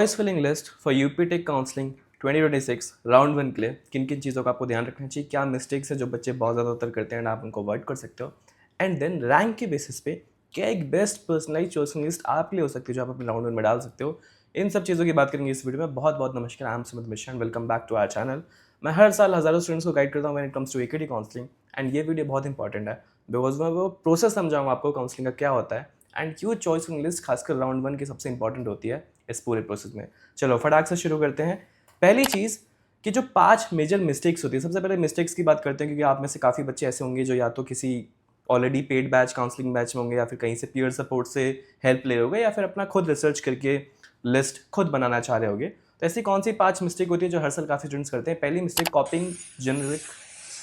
Choice filling list for UP tech counselling 2026 round one के लिए किन किन चीज़ों का आपको ध्यान रखना चाहिए, क्या मिस्टेक्स है जो बच्चे बहुत ज़्यादातर करते हैं, आप उनको अवॉइड कर सकते हो। एंड देन रैंक के बेसिस पे क्या एक बेस्ट पर्सनलाइज चॉइसिंग लिस्ट आपके लिए हो सकती है जो आप अपने राउंड वन में डाल सकते हो। इन सब चीज़ों की बात करेंगे इस वीडियो में। बहुत बहुत नमस्कार, I am Sumit Mishra and welcome back to our channel. मैं हर साल हज़ारों स्टूडेंट्स को गाइड करता हूँ when it comes to AKT counselling, and ये वीडियो बहुत इंपॉर्टेंट है बिकॉज मैं वो प्रोसेस समझाऊँ आपको काउंसलिंग का क्या होता है एंड क्यों चॉइसिंग लिस्ट खासकर राउंड वन की सबसे इंपॉर्टेंट होती है इस पूरे प्रोसेस में। चलो फटाक से शुरू करते हैं। पहली चीज़ कि जो 5 मेजर मिस्टेक्स होती है, सबसे पहले मिस्टेक्स की बात करते हैं क्योंकि आप में से काफ़ी बच्चे ऐसे होंगे जो या तो किसी already paid batch counselling batch में होंगे या फिर कहीं से पीयर सपोर्ट से हेल्प ले रहे होंगे या फिर अपना खुद रिसर्च करके लिस्ट खुद बनाना चाह रहे होंगे। तो ऐसी कौन सी 5 मिस्टेक होती है जो हर साल काफ़ी स्टूडेंट्स करते हैं। पहली मिस्टेक, कॉपिंग जेनरिक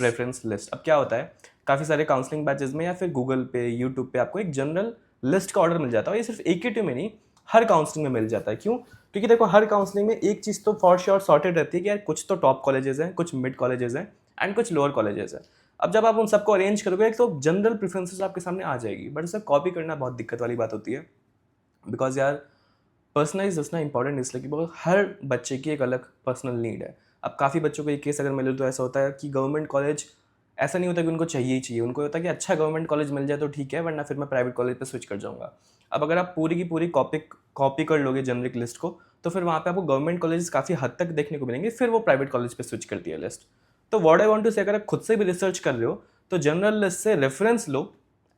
रेफरेंस लिस्ट। अब क्या होता है, काफ़ी सारे काउंसलिंग बैचेस में या फिर गूगल पे यूट्यूब पे आपको एक जनरल लिस्ट का ऑर्डर मिल जाता है। ये सिर्फ एकेटी में नहीं, हर काउंसलिंग में मिल जाता है। क्यों? क्योंकि देखो हर काउंसलिंग में एक चीज़ तो फॉर श्योर सॉर्टेड रहती है कि यार कुछ तो टॉप कॉलेजेस हैं, कुछ मिड कॉलेजेस हैं एंड कुछ लोअर कॉलेजेस हैं। अब जब आप उन सबको अरेंज करोगे तो जनरल प्रेफरेंसेस आपके सामने आ जाएगी, बट उसे कॉपी करना बहुत दिक्कत वाली बात होती है। बिकॉज यार पर्सनलाइज रखना इंपॉर्टेंट इसलिए कि बहुत हर बच्चे की एक अलग पर्सनल नीड है। अब काफ़ी बच्चों को एक केस अगर मिले तो ऐसा होता है कि गवर्नमेंट कॉलेज ऐसा नहीं होता कि उनको चाहिए ही चाहिए, उनको होता है कि अच्छा गवर्नमेंट कॉलेज मिल जाए तो ठीक है, वरना फिर मैं प्राइवेट कॉलेज पे स्विच कर जाऊंगा। अब अगर आप पूरी की पूरी कॉपी कर लोगे जनरिक लिस्ट को तो फिर वहाँ पे आपको गवर्नमेंट कॉलेज काफ़ी हद तक देखने को मिलेंगे, फिर वो प्राइवेट कॉलेज पे स्विच करती है लिस्ट। तो व्हाट आई वांट टू से, अगर आप खुद से भी रिसर्च कर रहे हो तो जनरल लिस्ट से रेफरेंस लो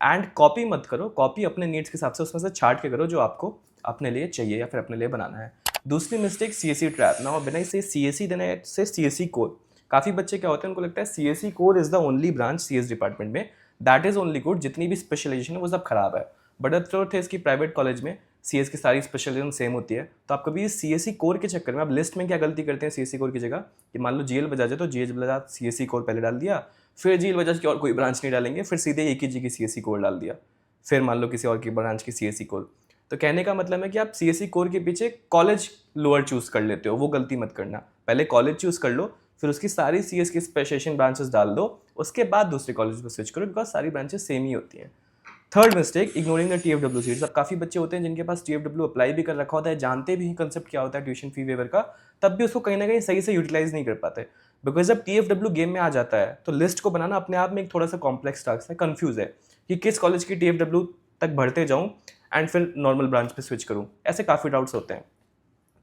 एंड कॉपी मत करो। कॉपी अपने नीड्स के हिसाब से उसमें से छाट के करो जो आपको अपने लिए चाहिए या फिर अपने लिए बनाना है। दूसरी मिस्टेक, सीएससी ट्रैप ना हो। बिना इसे सीएससी देने से सीएससी कोर, काफ़ी बच्चे क्या होते हैं उनको लगता है CSC core is the only branch CS department में, दैट इज ओनली गुड, जितनी भी स्पेशलाइजेशन है वो सब खराब है। बट द ट्रुथ है इसकी प्राइवेट कॉलेज में सीएस की सारी स्पेशलाइजेशन सेम होती है। तो आप कभी सीएससी कोर के चक्कर में आप लिस्ट में क्या गलती करते हैं सीएससी कोर की जगह, कि मान लो जीएल बजाज है तो जीएल बजाज सीएससी कोर पहले डाल दिया, फिर जीएल बजाज की और कोई ब्रांच नहीं डालेंगे, फिर सीधे एक ही जी की सीएससी कोर डाल दिया, फिर मान लो किसी और की ब्रांच की सीएससी कोर। तो कहने का मतलब है कि आप सीएससी कोर के पीछे कॉलेज लोअर चूज कर लेते हो, वो गलती मत करना। पहले कॉलेज चूज कर लो, फिर उसकी सारी सीएस की स्पेशलाइजेशन ब्रांचेस डाल दो, उसके बाद दूसरे कॉलेज पर स्विच करो, बिकॉज सारी ब्रांचेस सेम ही होती हैं। Third mistake, ignoring the TFW seats. अब काफ़ी बच्चे होते हैं जिनके पास टीएफडब्ल्यू अप्लाई भी कर रखा होता है, जानते भी कंसेप्ट क्या होता है ट्यूशन फी वेवर का, तब भी उसको कहीं ना कहीं सही से यूटिलाइज नहीं कर पाते। बिकॉज जब टीएफडब्ल्यू गेम में आ जाता है तो लिस्ट को बनाना अपने आप में एक थोड़ा सा कॉम्प्लेक्स टास्क है, कंफ्यूज है कि किस कॉलेज की टीएफडब्ल्यू तक बढ़ते जाऊँ एंड फिर नॉर्मल ब्रांच पे स्विच करूँ, ऐसे काफ़ी डाउट्स होते हैं।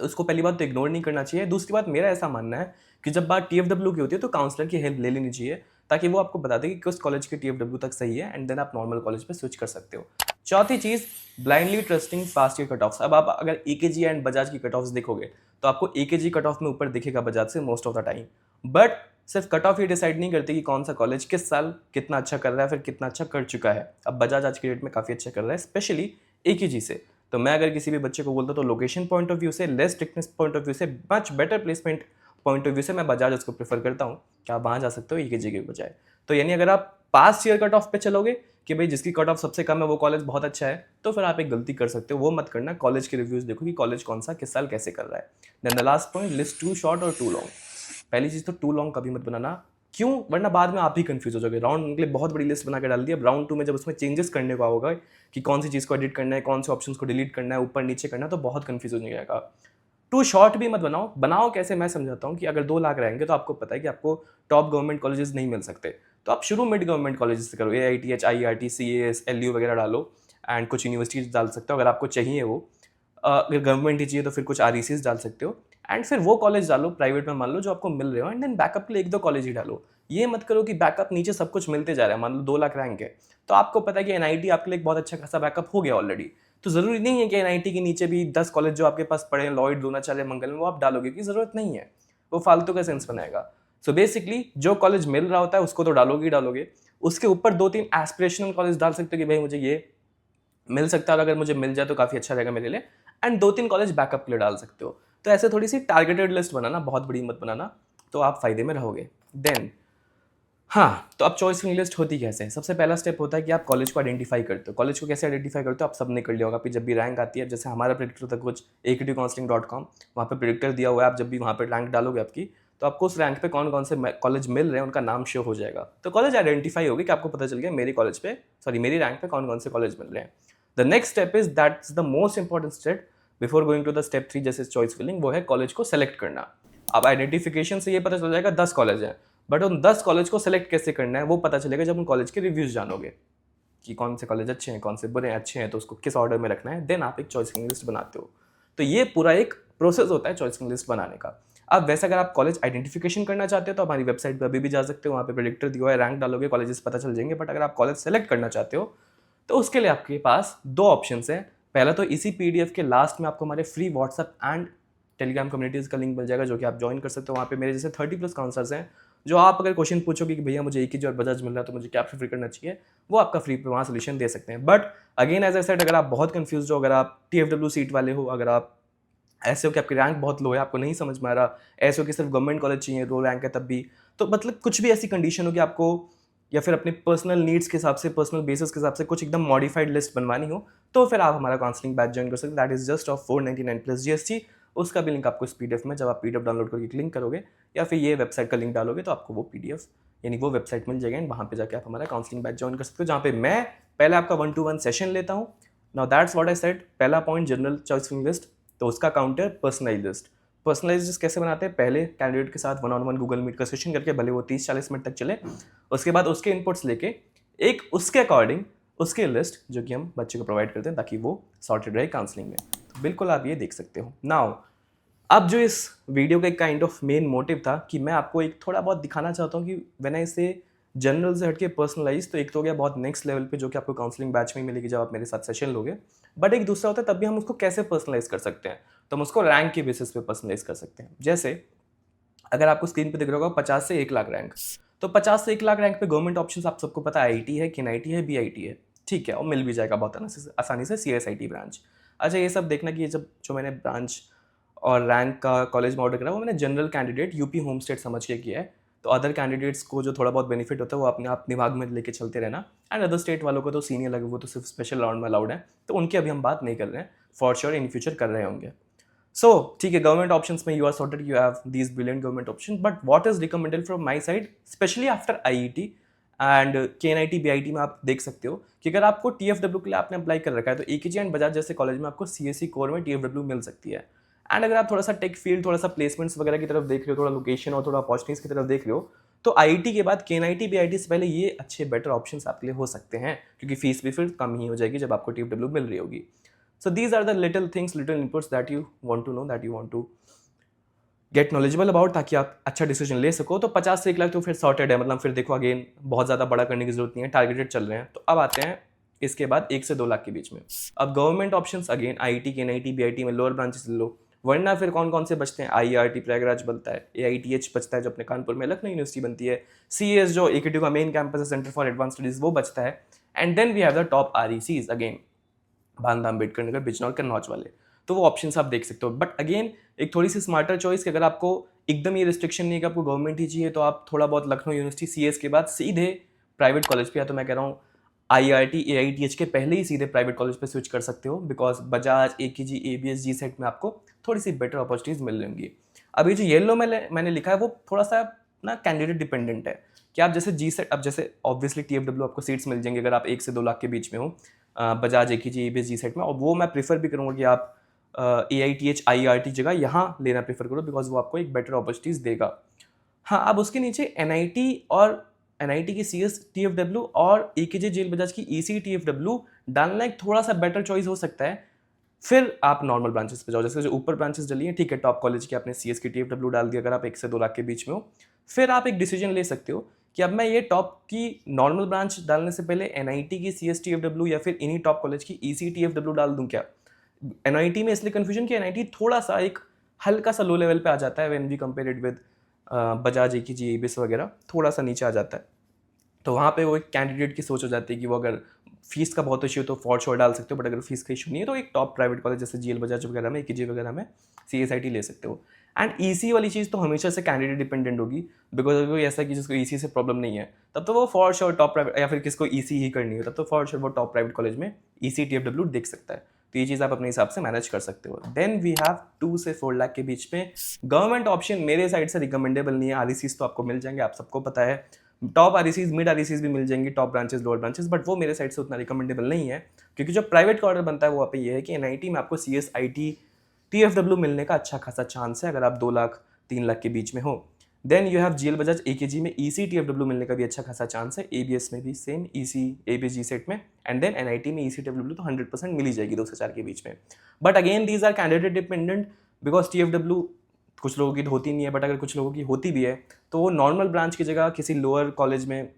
तो उसको पहली बात तो इग्नोर नहीं करना चाहिए। दूसरी बात, मेरा ऐसा मानना है कि जब बात टीएफडब्ल्यू की होती है तो काउंसलर की हेल्प ले लेनी चाहिए, ताकि वो आपको बता दे कि किस कॉलेज की टीएफडब्ल्यू तक सही है एंड देन आप नॉर्मल कॉलेज पे स्विच कर सकते हो। चौथी चीज़, blindly trusting past year cut offs. अब आप अगर एकेजी एंड बजाज की कट ऑफ्स देखोगे तो आपको एकेजी कट ऑफ में ऊपर दिखेगा बजाज से most of the time, but सिर्फ कट ऑफ ये डिसाइड नहीं करते कि कौन सा कॉलेज किस साल कितना अच्छा कर रहा है, फिर कितना अच्छा कर चुका है। अब बजाज आज की डेट में काफ़ी अच्छा कर रहा है, स्पेशली एकेजी से। तो मैं अगर किसी भी बच्चे को बोलता तो लोकेशन पॉइंट ऑफ व्यू से, less strictness point of view से, much better placement point of view से मैं बजाज उसको प्रेफर करता हूँ कि आप वहाँ जा सकते हो एकेजी के बजाय। तो यानी अगर आप पास्ट ईयर कट ऑफ पे चलोगे कि भाई जिसकी कट ऑफ सबसे कम है वो कॉलेज बहुत अच्छा है, तो फिर आप एक गलती कर सकते हो, वो मत करना। कॉलेज के रिव्यूज देखो कि कॉलेज कौन सा किस साल कैसे कर रहा है। Then the last point, list too short और टू लॉन्ग। पहली चीज़ तो टू लॉन्ग कभी मत बनाना। क्यों? वरना बाद में आप ही कंफ्यूज हो जाओगे। राउंड के लिए बहुत बड़ी लिस्ट बना के डाल दिया, राउंड टू में जब उसमें चेंजेस करने को होगा कि कौन सी चीज़ को एडिट करना है, कौन से ऑप्शंस को डिलीट करना है, ऊपर नीचे करना है, तो बहुत कंफ्यूज हो जाएगा। टू शॉर्ट भी मत बनाओ। बनाओ कैसे, मैं समझाता हूँ कि अगर 2 लाख रहेंगे तो आपको पता है कि आपको टॉप गवर्नमेंट कॉलेजेस नहीं मिल सकते, तो आप शुरू मिड गवर्नमेंट कॉलेजेस से करो। AITH, IRT, CAS, LU वगैरह डालो एंड कुछ यूनिवर्सिटीज डाल सकते हो अगर आपको चाहिए वो। अगर गवर्नमेंट ही चाहिए तो फिर कुछ RECs डाल सकते हो एंड फिर वो कॉलेज डालो प्राइवेट में मान लो जो आपको मिल रहे हो, एंड देन बैकअप के लिए 1-2 कॉलेज ही डालो। ये मत करो कि बैकअप नीचे सब कुछ मिलते जा रहा है। मान लो 2 लाख रैंक है तो आपको पता है कि NIT आपके लिए एक बहुत अच्छा खासा बैकअप हो गया ऑलरेडी, तो जरूरी नहीं है कि NIT के नीचे भी 10 कॉलेज जो आपके पास पड़े हैं, लॉयड, द्रोणाचार्य, मंगल में, वो आप डालोगे की जरूरत नहीं है, वो फालतू का सेंस बनाएगा। सो बेसिकली जो कॉलेज मिल रहा होता है उसको तो डालोगे ही डालोगे, उसके ऊपर 2-3 एस्पिरेशनल कॉलेज डाल सकते हो कि भाई मुझे ये मिल सकता है और अगर मुझे मिल जाए तो काफ़ी अच्छा रहेगा मेरे लिए, एंड 2-3 कॉलेज बैकअप के लिए डाल सकते हो। तो ऐसे थोड़ी सी टारगेटेड लिस्ट बनाना, बहुत बड़ी मत बनाना, तो आप फायदे में रहोगे। देन हाँ, तो अब चॉइस फिलिंग लिस्ट होती कैसे है। सबसे पहला स्टेप होता है कि आप कॉलेज को आइडेंटिफाई करते हो। कॉलेज को कैसे आइडेंटिफाई करते हो, आप सबने कर लिया होगा। आपकी जब भी रैंक आती है, जैसे हमारा प्रेडिक्टर होता है कुछ equitycounseling.com, वहाँ पे प्रेडिक्टर दिया हुआ है, आप जब भी वहाँ पे रैंक डालोगे आपकी, तो आपको उस रैंक पे कौन कौन से कॉलेज मिल रहे हैं उनका नाम शो हो जाएगा। तो कॉलेज आइडेंटिफाई होगी कि आपको पता चल गया मेरे मेरी रैंक पे कौन कौन से कॉलेज मिल रहे हैं। The next step is that's the most important step, before going to the step 3 जैसे चॉइस फिलिंग, वो है कॉलेज को सेलेक्ट करना। अब आइडेंटिफिकेशन से ये पता चल जाएगा 10 कॉलेज हैं, बट उन 10 कॉलेज को सेलेक्ट कैसे करना है वो पता चलेगा जब उन कॉलेज के रिव्यूज जानोगे कि कौन से कॉलेज अच्छे हैं, कौन से बुरे हैं, अच्छे हैं तो उसको किस ऑर्डर में रखना है, देन आप एक चॉइसिंग लिस्ट बनाते हो। तो ये पूरा एक प्रोसेस होता है चॉइसिंग लिस्ट बनाने का। अब वैसे अगर आप कॉलेज आइडेंटिफिकेशन करना चाहते हो तो हमारी वेबसाइट पर अभी भी जा सकते हो, वहाँ पे प्रेडिक्टर दिया हुआ है, रैंक डालोगे कॉलेजेस पता चल जाएंगे। बट अगर आप कॉलेज सेलेक्ट करना चाहते हो तो उसके लिए आपके पास दो ऑप्शन हैं। पहला तो इसी पीडीएफ के लास्ट में आपको हमारे free WhatsApp and Telegram communities का लिंक मिल जाएगा, जो कि आप ज्वाइन कर सकते हो। वहाँ पे मेरे जैसे 30+ काउंसलर्स हैं, जो आप अगर क्वेश्चन पूछोगे कि भैया मुझे एक ही और बजाज मिल रहा है तो मुझे क्या प्रेफर करना चाहिए, वो आपका फ्री वहाँ सोल्यूशन दे सकते हैं। But again as I said, अगर आप बहुत कंफ्यूज हो, अगर आप TFW सीट वाले हो, अगर आप ऐसे हो कि आपकी रैंक बहुत लो है, आपको नहीं समझ में आ रहा, ऐसे हो कि सिर्फ गवर्नमेंट कॉलेज चाहिए, लो रैंक है तब भी, तो मतलब कुछ भी ऐसी कंडीशन हो कि आपको या फिर अपने पर्सनल नीड्स के हिसाब से, पर्सनल बेसिस के हिसाब से कुछ एकदम मॉडिफाइड लिस्ट बनवानी हो, तो फिर आप हमारा काउंसलिंग बैच ज्वाइन कर सकते हैं। That is just of 499 plus GST। उसका भी लिंक आपको इस PDF में, जब आप PDF डाउनलोड करके क्लिक करोगे या फिर ये वेबसाइट का लिंक डालोगे तो आपको वो PDF यानी वो वेबसाइट मिल जाएगा, एंड वहाँ पे जाके आप हमारा काउंसलिंग बैच ज्वाइन कर सकते हो, जहाँ पे मैं पहले आपका 1-to-1 सेशन लेता हूँ। Now that's what I said, पहला पॉइंट जनरल चॉइसिंग लिस्ट, तो उसका counter personalize list. Personalize list कैसे बनाते हैं, पहले कैंडिडेट के साथ 1-on-1 गूगल मीट का सेशन करके, भले वो 30-40 मिनट तक चले, उसके बाद उसके इनपुट्स लेके एक उसके अकॉर्डिंग उसके लिस्ट जो कि हम बच्चे को प्रोवाइड करते हैं ताकि वो सॉर्टेड रहे काउंसलिंग में। तो बिल्कुल आप ये देख सकते हो। नाउ अब जो इस वीडियो का एक काइंड ऑफ मेन मोटिव था कि मैं आपको एक थोड़ा बहुत दिखाना चाहता हूँ कि व्हेन आई से जनरल से हटके पर्सनलाइज, तो एक तो हो गया बहुत नेक्स्ट लेवल पे जो कि आपको काउंसलिंग बैच में मिलेगी जब आप मेरे साथ सेशन लोगे, बट एक दूसरा होता है तब भी हम उसको कैसे पर्सनलाइज कर सकते हैं, तो हम उसको रैंक के बेसिस पे पर्सनलाइज कर सकते हैं। जैसे अगर आपको स्क्रीन पे दिख रहा होगा 50 से 1 लाख रैंक, तो 50 से 1 लाख रैंक पे गवर्नमेंट ऑप्शन आप सबको पता है, IIT है, KNIT है, BIT है, ठीक है, और मिल भी जाएगा बहुत आसानी से CSIT ब्रांच। अच्छा ये सब देखना कि ये जब जो मैंने ब्रांच और रैंक का कॉलेज में ऑर्डर करा वो मैंने general candidate UP home state समझ के किया है, तो अदर कैंडिडेट्स को जो थोड़ा बहुत बेनिफिट होता है वो अपने आप दिमाग में लेके चलते रहना, एंड अदर स्टेट वालों को तो सीनियर लगे, वो तो सिर्फ स्पेशल राउंड में अलाउड है, तो उनकी अभी हम बात नहीं कर रहे हैं, फॉर श्योर इन फ्यूचर कर रहे होंगे। सो ठीक है, गवर्नमेंट ऑप्शंस में you are sorted, you have these brilliant government option, but what is recommended from my side specially after IIT and KNIT BIT में आप देख सकते हो कि अगर आपको TFW के लिए आपने अप्लाई कर रखा है तो AKG एंड बजाज जैसे कॉलेज में आपको CSE कोर में TFW मिल सकती है। एंड अगर आप थोड़ा सा टेक फील्ड, थोड़ा सा प्लेसमेंट्स वगैरह की तरफ देख रहे हो, थोड़ा लोकेशन और थोड़ा अपॉर्चुनिटीज की तरफ देख रहे हो, तो IIT के बाद KNIT BIT से पहले ये अच्छे बेटर ऑप्शंस आपके लिए हो सकते हैं, क्योंकि फीस भी फिर कम ही हो जाएगी जब आपको TFW मिल रही होगी। So these are the little things, little inputs that you want to know, that you want to get knowledgeable about, ताकि आप अच्छा डिसीजन ले सको। तो 50 से 1 लाख तो फिर सॉर्टेड है, मतलब फिर देखो अगेन बहुत ज़्यादा बड़ा करने की जरूरत नहीं है, टारगेटेड चल रहे हैं। तो अब आते हैं इसके बाद 1 से 2 लाख के बीच में। अब government options again IIT KNIT BIT में लोअर ब्रांचेस ले लो, वरना फिर कौन कौन से बचते हैं, IIRT प्रयागराज बनता है, AITH बचता है जो अपने कानपुर में लखनऊ यूनिवर्सिटी बनती है, CES जो AKTU का मेन कैंपस है, सेंटर फॉर एडवांस स्टडीज, वो बचता है, and then we have the top RECs again, Banda Ambedkar Nagar, Bijnor, Kannauj वाले, तो वो ऑप्शंस आप देख सकते हो। बट अगेन एक थोड़ी सी स्मार्टर चॉइस कि अगर आपको एकदम ये रिस्ट्रिक्शन नहीं है कि आपको गवर्नमेंट ही चाहिए, तो आप थोड़ा बहुत लखनऊ यूनिवर्सिटी CS के बाद सीधे प्राइवेट कॉलेज पे, या तो मैं कह रहा हूँ IIT AITH के पहले ही सीधे प्राइवेट कॉलेज पे स्विच कर सकते हो, because Bajaj AKG ABS GSET में आपको थोड़ी सी बेटर अपॉर्चुनिटीज मिल रही होंगी। अब ये जो येलो में मैंने लिखा है वो थोड़ा सा ना कैंडिडेट डिपेंडेंट है कि आप जैसे GSET, अब जैसे ऑब्वियसली TFW आपको सीट्स मिल जाएंगी अगर आप 1 से 2 लाख के बीच में हो बजाज AKG ABS GSET में, और वो मैं प्रीफर भी करूँगा कि आप AITH IIRT जगह यहाँ लेना प्रेफर करो, बिकॉज वो आपको एक बेटर अपॉर्चुनिटीज देगा। हाँ, अब उसके नीचे NIT और NIT की CS TFW और AKG जेल बजाज की EC TFW डालना एक थोड़ा सा बेटर चॉइस हो सकता है। फिर आप नॉर्मल ब्रांचेस पे जाओ, जैसे जो ऊपर ब्रांचेस डली हैं, ठीक है, टॉप कॉलेज की आपने CS की TFW डाल दी, अगर आप 1 से 2 लाख के बीच में हो, फिर आप एक डिसीजन ले सकते हो कि अब मैं ये टॉप की नॉर्मल ब्रांच डालने से पहले NIT की CS TFW या फिर इन्हीं टॉप कॉलेज की EC TFW डाल दूं क्या। NIT में इसलिए कन्फ्यूजन कि NIT थोड़ा सा एक हल्का सा लो लेवल पे आ जाता है when we compare it with Bajaj AKG ABS वगैरह, थोड़ा सा नीचे आ जाता है, तो वहाँ पे वो एक कैंडिडेट की सोच हो जाती है कि वो अगर फीस का बहुत इशू है तो फॉर श्योर डाल सकते हो, बट अगर फीस का इशू नहीं है तो एक टॉप प्राइवेट कॉलेज जैसे GL बजाज वगैरह में, AKG वगैरह में CSIT ले सकते हो। एंड EC वाली चीज़ तो हमेशा से कैंडिडेट डिपेंडेंट होगी, बिकॉज अगर कोई ऐसा कि जिसको EC से प्रॉब्लम नहीं है तब तो वो फॉर श्योर टॉप प्राइवेट, या फिर किसको EC ही करनी है तब तो फॉर श्योर वो टॉप प्राइवेट कॉलेज में EC TFW देख सकता है। तो ये चीज़ आप अपने हिसाब से मैनेज कर सकते हो। देन वी हैव 2 से 4 लाख के बीच में गवर्नमेंट ऑप्शन मेरे साइड से रिकमेंडेबल नहीं है। RECs तो आपको मिल जाएंगे, आप सबको पता है, टॉप RECs मिड RECs भी मिल जाएंगी, top branches lower branches, but वो मेरे साइड से उतना रिकमेंडेबल नहीं है, क्योंकि जो प्राइवेट का ऑर्डर बनता है वो पे ये है कि NIT में आपको CSIT TFW मिलने का अच्छा खासा चांस है अगर आप 2 लाख 3 लाख के बीच में हो। Then you have GL Bajaj AKG में EC TFW मिलने का भी अच्छा खासा चांस है, ABS में भी सेम EC ABS GSET में, एंड देन NIT में EC TFW तो 100% मिल ही जाएगी 2 से 4 के बीच में। But again these are candidate dependent, because TFW कुछ लोगों की तो होती नहीं है, बट अगर कुछ लोगों की होती भी है तो वो नॉर्मल ब्रांच की जगह किसी लोअर कॉलेज में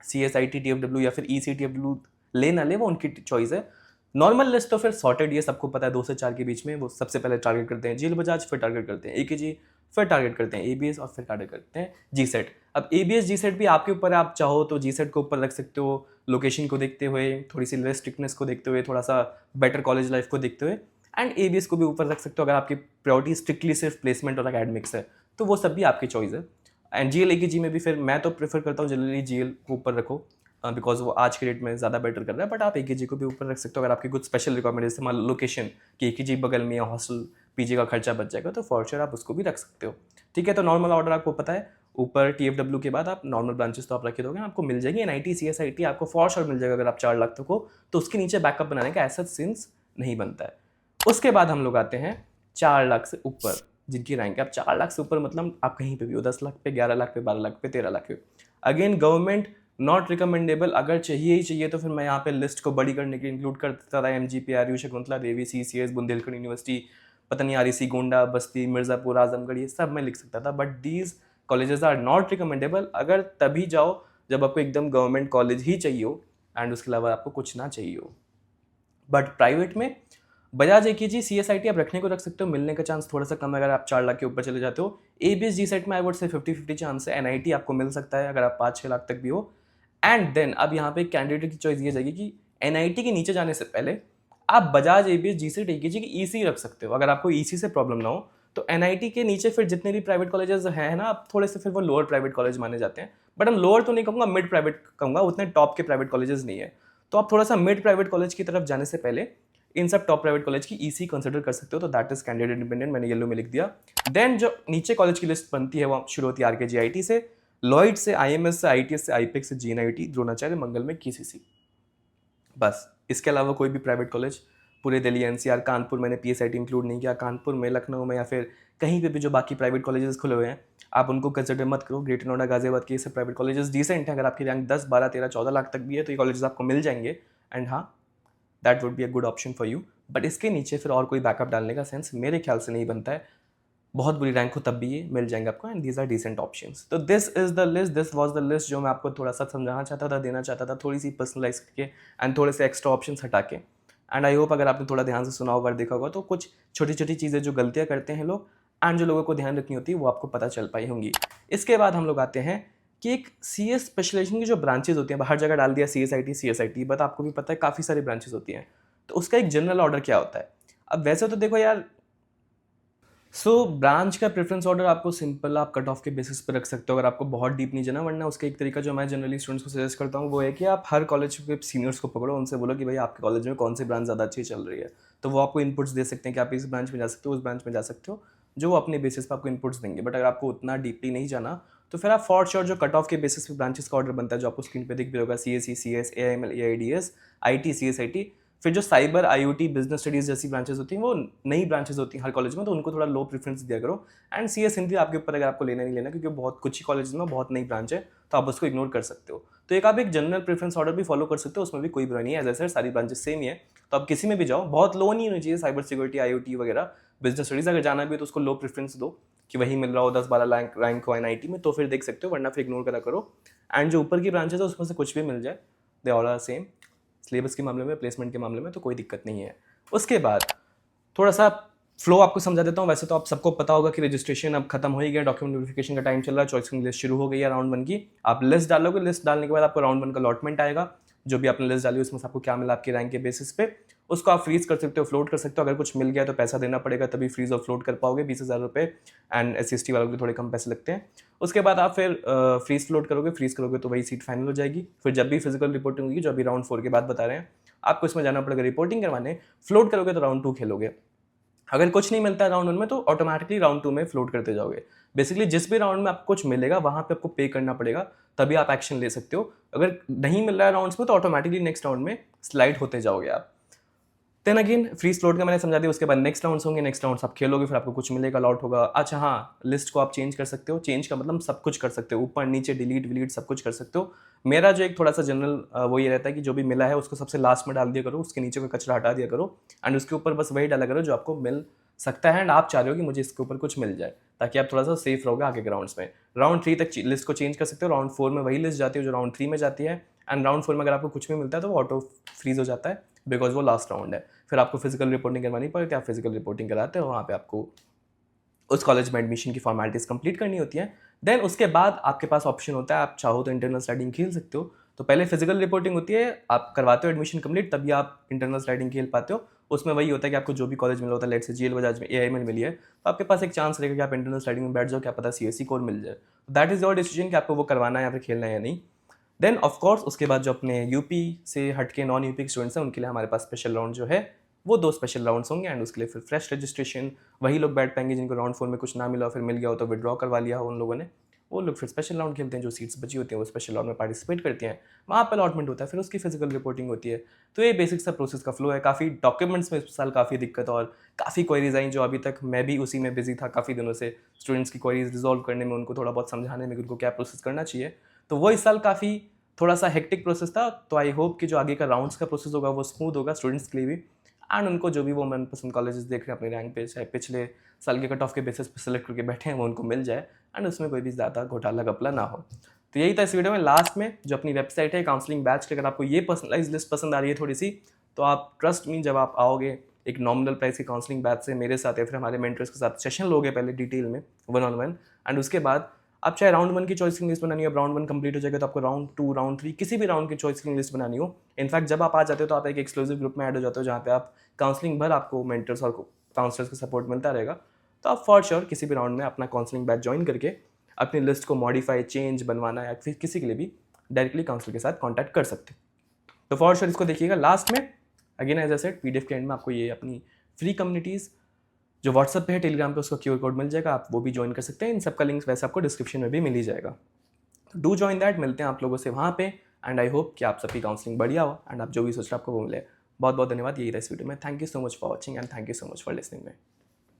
CSIT TFW या फिर EC TFW ले ना ले, वो उनकी चॉइस है। नॉर्मल लिस्ट तो फिर सॉर्टेड, ये सबको पता है, 2 से 4 के बीच में वो सबसे पहले टारगेट करते हैं GL बजाज, फिर टारगेट करते हैं AKG, फिर टारगेट करते हैं ABS और फिर टारगेट करते हैं GSET। अब ABS GSET भी आपके ऊपर है, आप चाहो तो GSET को ऊपर रख सकते हो, लोकेशन को देखते हुए, थोड़ी सी लेस स्ट्रिक्टनेस को देखते हुए, थोड़ा सा बेटर कॉलेज लाइफ को देखते हुए, एंड ABS को भी ऊपर रख सकते हो अगर आपकी प्रायोरिटी स्ट्रिक्टली सिर्फ प्लेसमेंट और अकेडमिक्स है, तो वो सब भी आपकी चॉइस है। एंड GL AKG में भी फिर मैं तो प्रेफर करता हूँ जनरली GL को ऊपर रखो, बिकॉज वो आज के डेट में ज़्यादा बेटर कर रहा है, बट आप AKG को भी ऊपर रख सकते हो अगर आपकी कुछ स्पेशल रिक्वायरमेंट, जैसे मान लो लोकेशन कि AKG बगल में या हॉस्टल PG का खर्चा बच जाएगा, तो फॉर श्योर आप उसको भी रख सकते हो। ठीक है, तो नॉर्मल ऑर्डर आपको पता है, ऊपर TFW के बाद आप नॉर्मल ब्रांचेस तो आप रखे दोगे, आपको मिल जाएगी NIT CSIT आपको फॉर श्योर मिल जाएगा अगर आप 4 लाख तक हो, तो उसके नीचे बैकअप बनाने का ऐसा सीन्स नहीं बनता है। उसके बाद हम लोग आते हैं 4 लाख से ऊपर जिनकी रैंक है। अब 4 लाख से ऊपर मतलब आप कहीं पे भी हो, 10 लाख पे, 11 लाख पे, 12 लाख पे, 13 लाख पे। अगेन गवर्नमेंट नॉट रिकमेंडेबल, अगर चाहिए ही चाहिए तो फिर मैं यहाँ पे लिस्ट को बड़ी करने के इंक्लूड कर देता था MGP, RU, Shakuntala Devi, CCS, Bundelkhand university, पता नहीं REC, गोंडा, बस्ती, मिर्ज़ापुर, आजमगढ़, ये सब मैं लिख सकता था, but these colleges are not recommendable. अगर तभी जाओ जब आपको एकदम गवर्नमेंट कॉलेज ही चाहिए हो एंड उसके अलावा आपको कुछ ना चाहिए हो। बट प्राइवेट में बजाज AKG CSIT आप रखने को रख सकते हो, मिलने का चांस थोड़ा सा कम है अगर आप 4 लाख के ऊपर चले जाते हो। ABS GSET में आई वुड से 50-50 चांस है। NIT आपको मिल सकता है अगर आप 5-6 लाख तक भी हो। एंड देन अब यहाँ पे कैंडिडेट की चॉइस ये जाएगी कि NIT के नीचे जाने से पहले आप बजाज ABS GSET AKG की EC रख सकते हो, अगर आपको EC से प्रॉब्लम ना हो तो। NIT के नीचे फिर जितने भी प्राइवेट कॉलेजेस हैं ना, आप थोड़े से फिर वो लोअर प्राइवेट कॉलेज माने जाते हैं, बट हम लोअर तो नहीं कहूँगा, मिड प्राइवेट कहूँगा, उतने टॉप के प्राइवेट कॉलेजेस नहीं है। तो आप थोड़ा सा मिड प्राइवेट कॉलेज की तरफ जाने से पहले इन सब टॉप प्राइवेट कॉलेज की EC कंसिडर कर सकते हो, तो दैट इज कैंडिडेट इंडिपेंडेंट, मैंने येलो में लिख दिया। देन जो नीचे कॉलेज की लिस्ट बनती है वो शुरू होती है RKGIT से, लॉयड से, IMS से, ITS से, IPEX से, GNIT, द्रोणाचार्य, मंगल में KCC, बस। इसके अलावा कोई भी प्राइवेट कॉलेज पूरे दिल्ली NCR, कानपुर मैंने PSIT इंक्लूड नहीं किया, कानपुर में, लखनऊ में या फिर कहीं पे भी जो बाकी प्राइवेट कॉलेजेस खुले हुए हैं आप उनको कंसिडर मत करो। ग्रेटर नोएडा, गाजियाबाद के ये सब प्राइवेट कॉलेजेस डिसेंट है, अगर आपकी रैंक 10, 12, 13, 14 लाख तक भी है तो ये कॉलेजेस आपको मिल जाएंगे, एंड हाँ that would be a good option for you. But इसके नीचे फिर और कोई बैकअप डालने का सेंस मेरे ख्याल से नहीं बनता है। बहुत बुरी रैंक हो तब भी ये मिल जाएंगे आपको, and these are decent options. तो this is the list, this was the list जो मैं आपको थोड़ा सा समझाना चाहता था, देना चाहता था, थोड़ी सी पर्सनलाइज करके एंड थोड़े से एक्स्ट्रा ऑप्शंस हटा के। एंड आई होप अगर आपने थोड़ा ध्यान से सुना होगा, देखा होगा, तो कुछ छोटी छोटी चीज़ें जो गलतियाँ करते हैं लोग एंड जो लोगों को ध्यान रखनी होती है वो आपको पता चल पाई होंगी। इसके बाद हम लोग आते हैं कि एक CS स्पेशलाइजेशन की जो ब्रांचेज होती हैं, हर जगह डाल दिया CSIT, बट आपको भी पता है काफ़ी सारी ब्रांचेज होती हैं, तो उसका एक जनरल ऑर्डर क्या होता है। अब वैसे तो देखो यार, ब्रांच का प्रेफरेंस ऑर्डर आपको सिंपल, आप कट ऑफ के बेसिस पे रख सकते हो अगर आपको बहुत डीप नहीं जाना। वरना उसका एक तरीका जो मैं जनरली स्टूडेंट्स को सजेस्ट करता हूँ वो है कि आप हर कॉलेज के सीनियर्स को पकड़ो, उनसे बोलो कि भाई आपके कॉलेज में कौन सी ब्रांच ज़्यादा अच्छी चल रही है, तो वो आपको इनपुट्स दे सकते हैं कि आप इस ब्रांच में जा सकते हो, उस ब्रांच में जा सकते हो, जो वो अपने बेसिस पर आपको इनपुट्स देंगे। बट अगर आपको उतना डीपली नहीं जाना तो फिर आप फॉर श्योर जो कट ऑफ के बेसिस पे ब्रांचेस का ऑर्डर बनता है, जो आपको स्क्रीन पे दिख भी होगा, CSE, CS, AIML, AIDS, IT, CSIT, फिर जो साइबर, IoT, बिजनेस स्टडीज जैसी ब्रांचेस होती हैं वो नई ब्रांचेस होती हैं हर कॉलेज में, तो उनको थोड़ा लो प्रेफरेंस दिया करो। एंड CS हिंदी आपके ऊपर, अगर आपको लेना नहीं लेना, क्योंकि बहुत कुछ ही कॉलेज में बहुत नई ब्रांच है तो आप उसको इग्नोर कर सकते हो। तो एक आप एक जनरल प्रेफरेंस ऑर्डर भी फॉलो कर सकते हो, उसमें भी कोई बुरा नहीं है। एज आई सेड सारी ब्रांचेस सेम ही है, तो आप किसी में भी जाओ, बहुत लो नहीं होनी चाहिए। साइबर सिक्योरिटी, IoT वगैरह, बिजनेस स्टडीज अगर जाना भी है तो उसको लो प्रेफरेंस दो कि वही मिल रहा हो 10-12 रैंक हो NIT में, तो फिर देख सकते हो, वरना फिर इग्नोर करा करो। एंड जो ऊपर की ब्रांचेस है उसमें से कुछ भी मिल जाए, they all are same, syllabus के मामले में, प्लेसमेंट के मामले में तो कोई दिक्कत नहीं है। उसके बाद थोड़ा सा फ्लो आपको समझा देता हूँ। वैसे तो आप सबको पता होगा कि रजिस्ट्रेशन अब खत्म हो ही गया, डॉक्यूमेंट वेरिफिकेशन का टाइम चल रहा है, चॉइसिंग लिस्ट शुरू हो गई है राउंड 1 की। आप लिस्ट डालोगे, लिस्ट डालने के बाद आपको राउंड 1 का अलॉटमेंट आएगा, जो भी आपने लिस्ट डाली उसमें से आपको क्या मिला आपकी रैंक के बेसिस पे, उसको आप फ्रीज कर सकते हो, फ्लोट कर सकते हो। अगर कुछ मिल गया तो पैसा देना पड़ेगा, तभी फ्रीज और फ्लोट कर पाओगे, 20,000 रुपये, एंड SC/ST वालों के थोड़े कम पैसे लगते हैं। उसके बाद आप फिर फ्रीज फ्लोट करोगे, फ्रीज करोगे तो वही सीट फाइनल हो जाएगी। फिर जब भी फिजिकल रिपोर्टिंग होगी, जो अभी राउंड 4 के बाद बता रहे हैं, आपको इसमें जाना पड़ेगा रिपोर्टिंग करवाने। फ्लोट करोगे तो राउंड 2 खेलोगे। अगर कुछ नहीं मिलता है राउंड 1 में तो ऑटोमेटिकली राउंड 2 में फ्लोट करते जाओगे। बेसिकली जिस भी राउंड में आपको कुछ मिलेगा वहां पे आपको पे करना पड़ेगा, तभी आप एक्शन ले सकते हो। अगर नहीं मिल रहा है राउंड्स में तो ऑटोमेटिकली नेक्स्ट राउंड में स्लाइड होते जाओगे आप। देन अगेन फ्री स्लॉट का मैंने समझा दिया। उसके बाद नेक्स्ट राउंड्स होंगे, नेक्स्ट राउंड्स आप खेलोगे, फिर आपको कुछ मिलेगा, लॉट होगा। अच्छा हाँ, लिस्ट को आप चेंज कर सकते हो। चेंज का मतलब सब कुछ कर सकते हो, ऊपर नीचे डिलीट विलीट सब कुछ कर सकते हो। मेरा जो एक थोड़ा सा जनरल वो ये रहता है कि जो भी मिला है उसको सबसे लास्ट में डाल दिया करो, उसके नीचे का कचरा हटा दिया करो, एंड उसके ऊपर बस वही डाला करो जो आपको मिल सकता है एंड आप चाह रहे हो कि मुझे इसके ऊपर कुछ मिल जाए, ताकि आप थोड़ा सा सेफ रहोगे आगे के राउंड्स में। राउंड 3 तक लिस्ट को चेंज कर सकते हो, राउंड 4 में वही लिस्ट जाती है जो राउंड 3 में जाती है, एंड राउंड 4 में अगर आपको कुछ भी मिलता है तो वो ऑटो फ्रीज हो जाता है, बिकॉज वो लास्ट राउंड है। फिर आपको फिजिकल रिपोर्टिंग करवानी पड़ेगी, आप फिजिकल रिपोर्टिंग कराते हो, वहाँ पे आपको उस कॉलेज में एडमिशन की फॉर्मेलिटीज कंप्लीट करनी होती है। देन उसके बाद आपके पास ऑप्शन होता है, आप चाहो तो इंटरनल स्लाइडिंग खेल सकते हो। तो पहले फिजिकल रिपोर्टिंग होती है, आप करवाते हो एडमिशन कंप्लीट, तभी आप इंटरनल स्लाइडिंग खेल पाते हो। उसमें वही होता है कि आपको जो भी कॉलेज मिला होता है, लेट से जीएल बजाज में एआई में मिली है, तो आपके पास एक चांस रहेगा कि आप इंटरनल स्लाइडिंग में बैठ जाओ, क्या पता सीएससी कोर मिल जाए। दैट इज योर डिसीजन कि आपको वो करवाना है या फिर खेलना है या नहीं। देन ऑफकोर्स उसके बाद जो अपने यूपी से हटके नॉन यूपी के स्टूडेंट्स हैं, उनके लिए हमारे पास स्पेशल राउंड जो है वो 2 स्पेशल राउंड्स होंगे, एंड उसके लिए फिर फ्रेश रजिस्ट्रेशन, वही लोग बैठ पाएंगे जिनको राउंड 4 में कुछ ना मिला हो, फिर मिल गया हो तो विड्रॉ करवा लिया हो उन लोगों ने, वो लोग फिर स्पेशल राउंड खेलते हैं। जो सीट्स बची होती हैं वो स्पेशल राउंड में पार्टिसिपेट करती हैं, वहाँ पर अलॉटमेंट होता है, फिर उसकी फिजिकल रिपोर्टिंग होती है। तो ये बेसिक सा प्रोसेस का फ्लो है। काफ़ी डॉक्यूमेंट्स में इस साल काफ़ी दिक्कत और काफ़ी क्वेरीज आई, जो अभी तक मैं भी उसी में बिजी था काफ़ी दिनों से, स्टूडेंट्स की क्वेरीज रिजॉल्व करने में, उनको थोड़ा बहुत समझाने में कि उनको क्या प्रोसेस करना चाहिए। तो वो इस साल काफ़ी थोड़ा सा हेक्टिक प्रोसेस था। तो आई होप कि जो आगे का राउंड्स का प्रोसेस होगा वो स्मूथ होगा स्टूडेंट्स के लिए भी, एंड उनको जो भी वो मनपसंद कॉलेजेस देख रहे हैं अपनी रैंक पे, चाहे पिछले साल के कट ऑफ के बेसिस पे सेलेक्ट करके बैठे हैं, वो उनको मिल जाए, एंड उसमें कोई भी ज़्यादा घोटाला घपला ना हो। तो यही था इस वीडियो में। लास्ट में जो अपनी वेबसाइट है काउंसलिंग बैच की, अगर आपको ये पर्सनलाइज लिस्ट पसंद आ रही है थोड़ी सी, तो आप ट्रस्ट मी, जब आप आओगे एक नॉमिनल प्राइस की काउंसलिंग बैच से मेरे साथ या फिर हमारे मेंटर्स के साथ सेशन लोगे पहले डिटेल में 1-on-1, एंड उसके बाद आप चाहे राउंड 1 की चॉइसिंग लिस्ट बनानी हो, राउंड 1 कंप्लीट हो जाएगा तो आपको राउंड 2 राउंड 3 किसी भी राउंड की चॉइसिंग लिस्ट बनानी हो। इनफैक्ट जब आप आ जाते हो तो आप एक एक्सक्लूसिव ग्रुप में ऐड हो जाते हो, जहाँ पे आप काउंसलिंग भर आपको मेंटर्स और काउंसलर्स का सपोर्ट मिलता रहेगा। तो आप फॉर श्योर किसी भी राउंड में अपना काउंसलिंग बैच ज्वाइन करके अपनी लिस्ट को मॉडिफाई चेंज बनवाना या फिर किसी के लिए भी डायरेक्टली काउंसलर के साथ कॉन्टैक्ट कर सकते हो। तो फॉर श्योर इसको देखिएगा। लास्ट में again as I said, PDF के एंड में आपको ये अपनी फ्री कम्युनिटीज़ जो व्हाट्सएप पे है, टेलीग्राम पे उसका क्यूआर कोड मिल जाएगा, आप वो भी ज्वाइन कर सकते हैं। इन सब का लिंक्स वैसे आपको डिस्क्रिप्शन में भी मिल ही जाएगा। तो डू ज्वाइन दैट। मिलते हैं आप लोगों से वहाँ पे, एंड आई होप कि आप सबकी काउंसलिंग बढ़िया हो एंड आप जो भी सोच रहे हो आपको वो मिले। बहुत बहुत धन्यवाद। यही था इस वीडियो में। Thank you so much for watching and thank you so much for listening में।